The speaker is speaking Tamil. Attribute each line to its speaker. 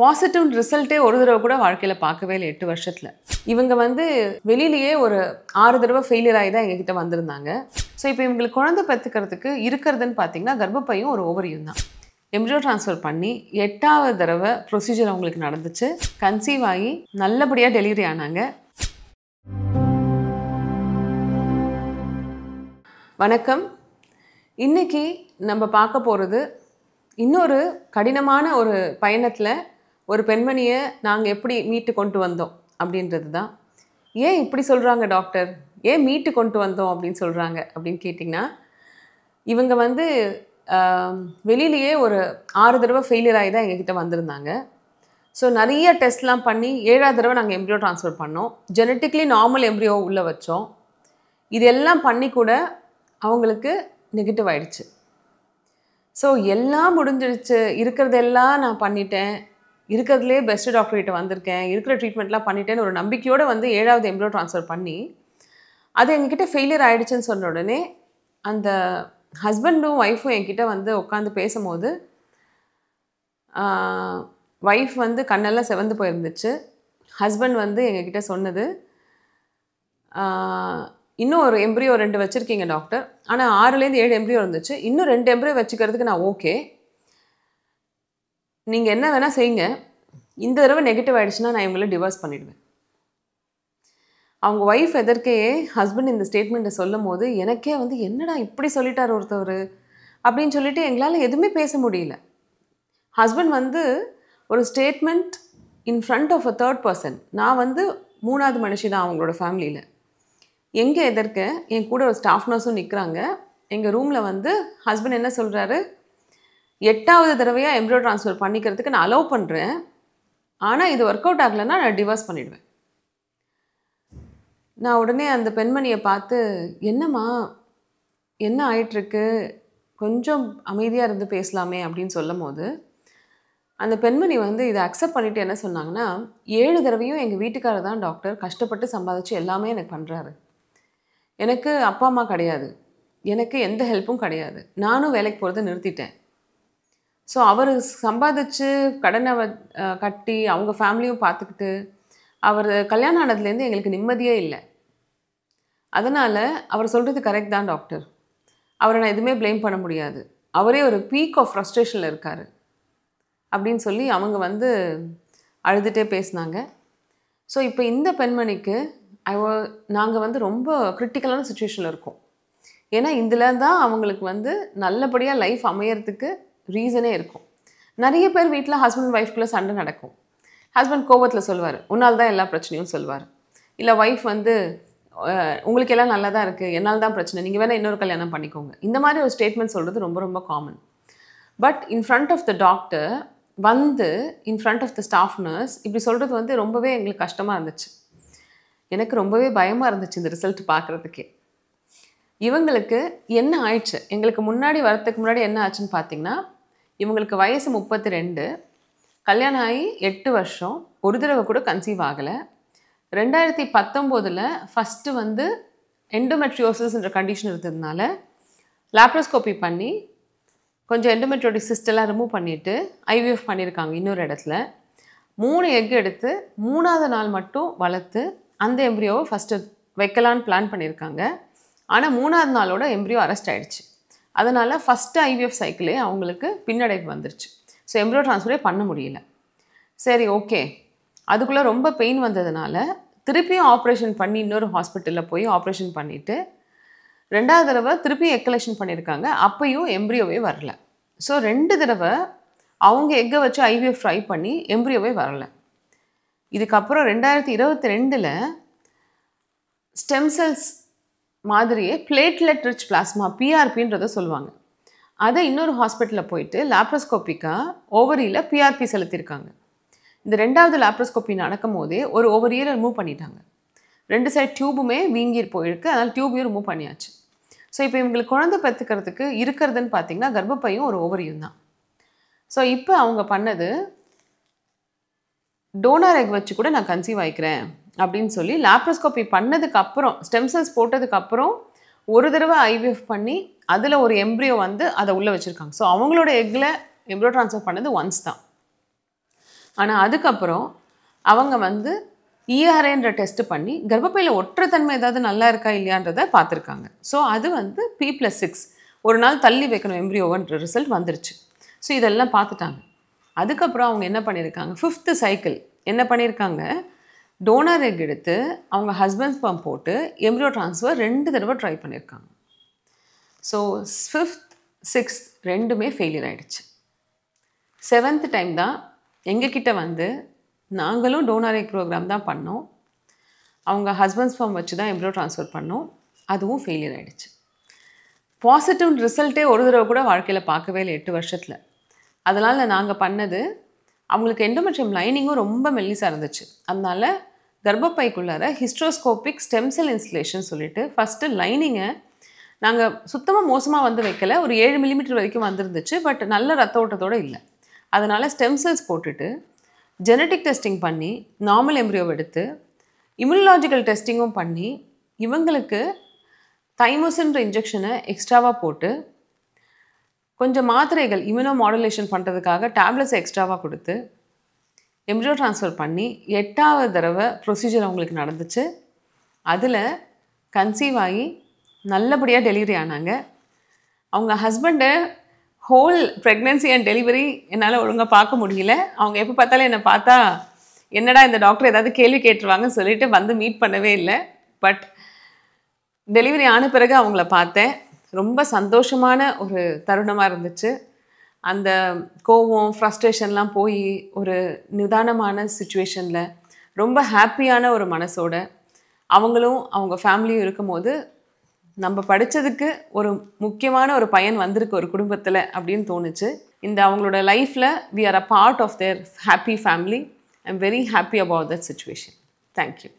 Speaker 1: பாசிட்டிவ் ரிசல்ட்டே ஒரு தடவை கூட வாழ்க்கையில் பார்க்கவே இல்லை 8 வருஷத்தில். இவங்க வந்து வெளியிலேயே ஒரு 6 தடவை ஃபெயிலியர் ஆகி தான் எங்ககிட்ட வந்திருந்தாங்க. ஸோ இப்போ இவங்களுக்கு குழந்தை பெற்றுக்கிறதுக்கு இருக்கிறதுன்னு பார்த்தீங்கன்னா கர்ப்பப்பையும் ஒரு ஓவரியும் தான். எம்ப்ரியோ ட்ரான்ஸ்ஃபர் பண்ணி 8வது தடவை ப்ரொசீஜர் அவங்களுக்கு நடந்துச்சு. கன்சீவ் ஆகி நல்லபடியாக டெலிவரி ஆனாங்க. வணக்கம். இன்னைக்கு நம்ம பார்க்க போகிறது இன்னொரு கடினமான ஒரு பயணத்தில் ஒரு பெண்மணியை நாங்கள் எப்படி மீட்டு கொண்டு வந்தோம் அப்படின்றது தான். ஏன் இப்படி சொல்கிறாங்க டாக்டர், ஏன் மீட்டு கொண்டு வந்தோம் அப்படின்னு சொல்கிறாங்க அப்படின்னு கேட்டிங்கன்னா, இவங்க வந்து வெளியிலேயே ஒரு 6 தடவை ஃபெயிலியர் ஆகி தான் எங்ககிட்ட வந்திருந்தாங்க. ஸோ நிறைய டெஸ்ட்லாம் பண்ணி 7வது தடவை நாங்கள் எம்ப்ரியோ ட்ரான்ஸ்ஃபர் பண்ணோம். ஜெனட்டிக்லி நார்மல் எம்ப்ரியோ உள்ளே வச்சோம். இதெல்லாம் பண்ணி கூட அவங்களுக்கு நெகட்டிவ் ஆகிடுச்சு. ஸோ எல்லாம் முடிஞ்சிடுச்சு, இருக்கிறதெல்லாம் நான் பண்ணிட்டேன், இருக்கிறதுலே பெஸ்ட்டு டாக்டர்கிட்ட வந்திருக்கேன், இருக்கிற ட்ரீட்மெண்ட்லாம் பண்ணிட்டேன்னு ஒரு நம்பிக்கையோடு வந்து 7வது எம்ப்ரியோ ட்ரான்ஸ்ஃபர் பண்ணி அது எங்ககிட்ட ஃபெயிலியர் ஆகிடுச்சுன்னு சொன்ன உடனே அந்த ஹஸ்பண்டும் ஒய்ஃபும் என்கிட்ட வந்து உட்காந்து பேசும்போது ஒய்ஃப் வந்து கண்ணெல்லாம் செவந்து போயிருந்துச்சு. ஹஸ்பண்ட் வந்து எங்ககிட்ட சொன்னது, இன்னும் ஒரு எம்ப்ரியோ 2 வச்சுருக்கீங்க டாக்டர், ஆனால் 6லேருந்து 7 எம்ப்ரியோ இருந்துச்சு, இன்னும் 2 எம்ப்ரியோ வச்சுக்கிறதுக்கு நான் ஓகே, நீங்கள் என்ன வேணால் செய்யுங்க, இந்த தடவை நெகட்டிவ் ஆகிடுச்சுன்னா நான் இவங்களை டிவோர்ஸ் பண்ணிவிடுவேன். அவங்க ஒய்ஃப் எதற்கையே ஹஸ்பண்ட் இந்த ஸ்டேட்மெண்ட்டை சொல்லும் போது எனக்கே வந்து என்னடா இப்படி சொல்லிட்டார் ஒருத்தவர் அப்படின்னு சொல்லிட்டு எங்களால் எதுவுமே பேச முடியல. ஹஸ்பண்ட் வந்து ஒரு statement in front of a third person, நான் வந்து 3வது மனுஷி தான் அவங்களோட ஃபேமிலியில். எங்கே எதற்க என் கூட ஒரு ஸ்டாஃப் நர்ஸும் நிற்கிறாங்க. எங்கள் ரூமில் வந்து ஹஸ்பண்ட் என்ன சொல்கிறாரு, 8வது தடவையாக எம்ப்ரியோ ட்ரான்ஸ்ஃபர் பண்ணிக்கிறதுக்கு நான் அலோவ் பண்ணுறேன், ஆனால் இது ஒர்க் அவுட் ஆகலைன்னா நான் டிவோர்ஸ் பண்ணிவிடுவேன். நான் உடனே அந்த பெண்மணியை பார்த்து, என்னம்மா என்ன ஆயிட்டிருக்கு, கொஞ்சம் அமைதியாக இருந்து பேசலாமே அப்படின்னு சொல்லும் போது அந்த பெண்மணி வந்து இதை அக்செப்ட் பண்ணிவிட்டு என்ன சொன்னாங்கன்னா, 7 தடவையும் எங்கள் வீட்டுக்காரர் தான் டாக்டர் கஷ்டப்பட்டு சம்பாதிச்சு எல்லாமே எனக்கு பண்ணுறாரு, எனக்கு அப்பா அம்மா கிடையாது, எனக்கு எந்த ஹெல்ப்பும் கிடையாது, நானும் வேலைக்கு போகிறத நிறுத்திட்டேன். ஸோ அவர் சம்பாதிச்சு கடனை கட்டி அவங்க ஃபேமிலியும் பார்த்துக்கிட்டு அவர் கல்யாணம் ஆனதுலேருந்து எங்களுக்கு நிம்மதியே இல்லை. அதனால் அவர் சொல்கிறது கரெக்ட் தான் டாக்டர், அவரை நான் எதுவுமே ப்ளேம் பண்ண முடியாது, அவரே ஒரு பீக் ஆஃப் ஃப்ரஸ்ட்ரேஷனில் இருக்கார் அப்படின்னு சொல்லி அவங்க வந்து அழுதுகிட்டே பேசினாங்க. ஸோ இப்போ இந்த பெண்மணிக்கு நாங்கள் வந்து ரொம்ப கிரிட்டிக்கலான சுச்சுவேஷனில் இருக்கோம். ஏன்னா இதில் தான் அவங்களுக்கு வந்து நல்லபடியாக லைஃப் அமையறதுக்கு ரீசனே இருக்கும். நிறைய பேர் வீட்டில் ஹஸ்பண்ட் ஒய்ஃப்குள்ளே சண்டை நடக்கும். ஹஸ்பண்ட் கோவத்தில் சொல்லுவார், உன்னால் தான் எல்லா பிரச்சனையும் சொல்லுவார். இல்லை ஒய்ஃப் வந்து உங்களுக்கு எல்லாம் நல்லா தான் இருக்குது, என்னால் தான் பிரச்சனை, நீங்கள் வேணால் இன்னொரு கல்யாணம் பண்ணிக்கோங்க, இந்த மாதிரி ஒரு ஸ்டேட்மெண்ட் சொல்கிறது ரொம்ப ரொம்ப common. But in front of the doctor வந்து in front of the staff nurse இப்படி சொல்கிறது வந்து ரொம்பவே எங்களுக்கு கஷ்டமாக இருந்துச்சு. எனக்கு ரொம்பவே பயமாக இருந்துச்சு இந்த ரிசல்ட் பார்க்குறதுக்கே. இவங்களுக்கு என்ன ஆயிடுச்சு, எங்களுக்கு முன்னாடி வரத்துக்கு முன்னாடி என்ன ஆச்சுன்னு பார்த்தீங்கன்னா, இவங்களுக்கு வயசு 32, கல்யாணம் ஆகி 8 வருஷம், ஒரு தடவை கூட கன்சீவ் ஆகலை. 2019 ஃபஸ்ட்டு வந்து எண்டோமெட்ரியோசிஸ்ன்ற கண்டிஷன் இருந்ததுனால லாப்ரோஸ்கோபி பண்ணி கொஞ்சம் எண்டோமெட்ரியோட்டிக் சிஸ்டெல்லாம் ரிமூவ் பண்ணிவிட்டு ஐவிஎஃப் பண்ணியிருக்காங்க இன்னொரு இடத்துல. 3 எக் எடுத்து 3வது நாள் மட்டும் வளர்த்து அந்த எம்ப்ரியோவை ஃபஸ்ட்டு வைக்கலான்னு பிளான் பண்ணியிருக்காங்க. ஆனால் 3வது நாளோட எம்ப்ரியோ அரெஸ்ட் ஆகிடுச்சு. அதனால் ஃபஸ்ட்டு ஐவிஎஃப் சைக்கிளே அவங்களுக்கு பின்னடைவு வந்துருச்சு. ஸோ எம்ப்ரியோ ட்ரான்ஸ்ஃபரே பண்ண முடியல. சரி ஓகே, அதுக்குள்ளே ரொம்ப பெயின் வந்ததுனால திருப்பியும் ஆப்ரேஷன் பண்ணி இன்னொரு ஹாஸ்பிட்டலில் போய் ஆப்ரேஷன் பண்ணிவிட்டு 2வது தடவை திருப்பியும் எக் கலெக்ஷன் பண்ணியிருக்காங்க. அப்பையும் எம்ப்ரியோவே வரல. ஸோ 2 தடவை அவங்க எக்கை வச்சு ஐவிஎஃப் ட்ரை பண்ணி எம்ப்ரியோவே வரல. இதுக்கப்புறம் 2022 ஸ்டெம் செல்ஸ் மாதிரியே பிளேட்லெட் ரிச் பிளாஸ்மா பிஆர்பின்றதை சொல்லுவாங்க. அதை இன்னொரு ஹாஸ்பிட்டலில் போயிட்டு லாப்ரோஸ்கோப்பிக்காக ஓவரியில் பிஆர்பி செலுத்தியிருக்காங்க. இந்த 2வது லாப்ரோஸ்கோப்பி நடக்கும் போதே ஒரு ஓவரியை ரிமூவ் பண்ணிட்டாங்க. 2 சைட் டியூபுமே வீங்கி போயிருக்கு, அதனால் டியூபையும் ரிமூவ் பண்ணியாச்சு. ஸோ இப்போ இவங்களுக்கு குழந்தை பெற்றுக்கிறதுக்கு இருக்கிறதுன்னு பார்த்தீங்கன்னா கர்ப்பப்பையும் ஒரு ஓவரியும் தான். ஸோ இப்போ அவங்க பண்ணது, டோனர் எக் வச்சு கூட நான் கன்சீவ் ஆகிக்கிறேன் அப்படின்னு சொல்லி லாப்ரோஸ்கோப்பி பண்ணதுக்கப்புறம் ஸ்டெம் செல்ஸ் போட்டதுக்கப்புறம் ஒரு தடவை ஐவிஎஃப் பண்ணி அதில் ஒரு எம்ப்ரியோ வந்து அதை உள்ளே வச்சுருக்காங்க. ஸோ அவங்களோட எக்கில் எம்ப்ரியோ ட்ரான்ஸ்ஃபர் பண்ணது ஒன்ஸ் தான். ஆனால் அதுக்கப்புறம் அவங்க வந்து இஆர்ஐன்ற டெஸ்ட் பண்ணி கர்ப்பப்பையில் ஒற்றை தன்மை ஏதாவது நல்லா இருக்கா இல்லையான்றதை பார்த்துருக்காங்க. ஸோ அது வந்து P+6 ஒரு நாள் தள்ளி வைக்கணும் எம்ப்ரியோவன்ற ரிசல்ட் வந்துருச்சு. ஸோ இதெல்லாம் பார்த்துட்டாங்க. அதுக்கப்புறம் அவங்க என்ன பண்ணியிருக்காங்க, 5th சைக்கிள் என்ன பண்ணியிருக்காங்க, டோனர் எக் எடுத்து அவங்க ஹஸ்பண்ட் ஸ்பெர்ம் போட்டு எம்ப்ரியோ ட்ரான்ஸ்ஃபர் 2 தடவை ட்ரை பண்ணியிருக்காங்க. ஸோ 5th 6th ரெண்டுமே ஃபெயிலியர் ஆகிடுச்சு. 7th டைம் தான் எங்ககிட்ட வந்து நாங்களும் டோனர் எக் ப்ரோக்ராம் தான் பண்ணோம். அவங்க ஹஸ்பண்ட் ஸ்பெர்ம் வச்சு தான் எம்ப்ரியோ ட்ரான்ஸ்ஃபர் பண்ணோம். அதுவும் ஃபெயிலியர் ஆகிடுச்சு. பாசிட்டிவ் ரிசல்ட்டே ஒரு தடவை கூட வாழ்க்கையில் பார்க்கவே இல்லை 8 வருஷத்தில். அதனால் நாங்கள் பண்ணது, அவங்களுக்கு எண்டோமெட்ரியம் லைனிங்கும் ரொம்ப மெல்லிசாக இருந்துச்சு. அதனால் கர்ப்பப்பைக்குள்ளார ஹிஸ்ட்ரோஸ்கோபிக் ஸ்டெம் செல் இன்ஸ்டலேஷன் சொல்லிட்டு ஃபஸ்ட்டு லைனிங்கை நாங்கள் சுத்தமாக மோசமாக வந்து வைக்கல. ஒரு 7 மில்லிமீட்டர் வரைக்கும் வந்துருந்துச்சு. பட் நல்ல ரத்த ஓட்டத்தோடு இல்லை. அதனால் ஸ்டெம் செல்ஸ் போட்டுட்டு ஜெனட்டிக் டெஸ்டிங் பண்ணி நார்மல் எம்ப்ரியோவை எடுத்து இம்யூனலாஜிக்கல் டெஸ்டிங்கும் பண்ணி இவங்களுக்கு தைமோசின்ற இன்ஜெக்ஷனை எக்ஸ்ட்ராவாக போட்டு கொஞ்சம் மாத்திரைகள் இம்யூனோ மாடுலேஷன் பண்ணுறதுக்காக டேப்லெட்ஸ் எக்ஸ்ட்ராவாக கொடுத்து எம்ப்ரியோ ட்ரான்ஸ்ஃபர் பண்ணி 8வது தடவை ப்ரொசீஜர் அவங்களுக்கு நடந்துச்சு. அதில் கன்சீவ் ஆகி நல்லபடியாக டெலிவரி ஆனாங்க. அவங்க ஹஸ்பண்டை ஹோல் ப்ரெக்னென்சி அண்ட் டெலிவரி என்னால் ஒழுங்காக பார்க்க முடியல. அவங்க எப்போ பார்த்தாலும் என்னை பார்த்தா என்னடா இந்த டாக்டர் ஏதாவது கேள்வி கேட்டுருவாங்கன்னு சொல்லிட்டு வந்து மீட் பண்ணவே இல்லை. பட் டெலிவரி ஆன பிறகு அவங்கள பார்த்தேன். ரொம்ப சந்தோஷமான ஒரு தருணமாக இருந்துச்சு. அந்த கோவம் ஃப்ரஸ்ட்ரேஷன்லாம் போய் ஒரு நிதானமான சிச்சுவேஷனில் ரொம்ப ஹாப்பியான ஒரு மனசோட அவங்களும் அவங்க ஃபேமிலியும் இருக்கும்போது நம்ம படித்ததுக்கு ஒரு முக்கியமான ஒரு பயன் வந்திருக்கு ஒரு குடும்பத்தில் அப்படின்னு தோணுச்சு. இந்த அவங்களோட லைஃப்பில் we are a part of their happy family. I'm very happy about that situation. Thank you.